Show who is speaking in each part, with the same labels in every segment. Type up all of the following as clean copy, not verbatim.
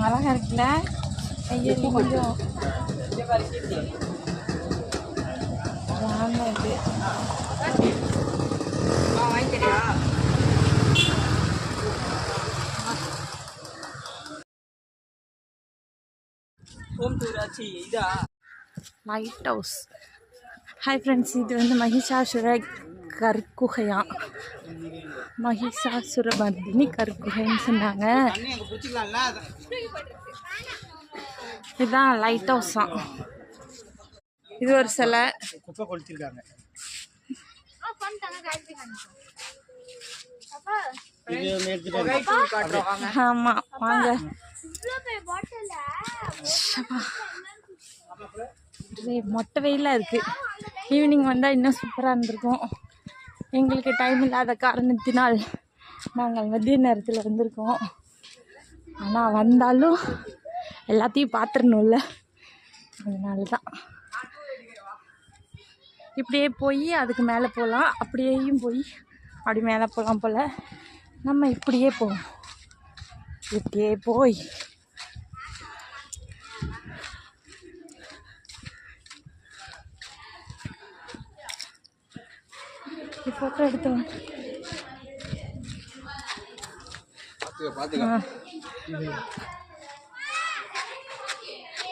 Speaker 1: அழகா இருக்குல்ல. ஐயோ கொஞ்சம் லைட் ஹவுஸ். ஹாய் ஃப்ரெண்ட்ஸ், இது வந்து மகிஷாசுர கற்குகையா, மகிஷாசுரமர்தினி கற்குகைன்னு சொன்னாங்க. இதுதான் லைட் ஹவுஸ் தான். இது ஒரு சிலை.
Speaker 2: குப்பை கொளுத்திருக்காங்க.
Speaker 1: ஆமா வாங்க. மொட்டை வெயிலாக இருக்கு. ஈவினிங் வந்தால் இன்னும் சூப்பராக இருந்திருக்கும். எங்களுக்கு டைம் இல்லாத காரணத்தினால் நாங்கள் மதிய நேரத்தில் வந்திருக்கோம். ஆனால் வந்தாலும் எல்லாத்தையும் பார்த்துடணும்ல, அதனால தான். இப்படியே போய் அதுக்கு மேலே போகலாம், அப்படியேயும் போய் அப்படி மேலே போகலாம் போல். நம்ம இப்படியே போவோம். இப்படியே போய் ஃபோட்டோ எடுத்தோம்.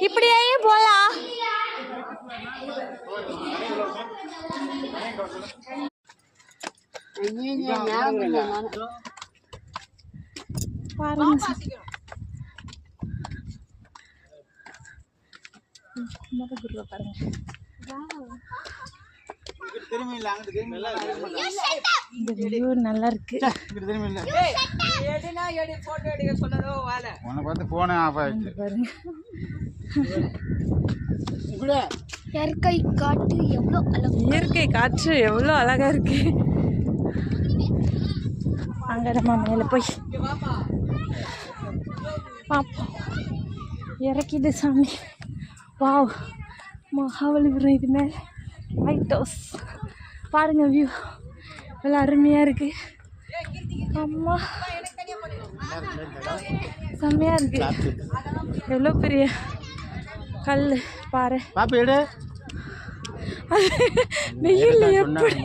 Speaker 1: இப்படியே போலாம். பாருங்க பாருங்க. நல்லா இருக்கு. இயற்கை காற்று எவ்வளோ அழகா இருக்கு. அங்க நம்ம மேல போய் பாப்போம். இறக்கிது சாமி. வாவ், மகாபலிபுரம். இது மேல லைட் ஹவுஸ் பாருங்க. வியூ எவ்வளோ அருமையாக இருக்கு. அம்மா செம்மையாக இருக்கு. எவ்வளோ பெரிய கல் பாரு. வெயில் எப்படி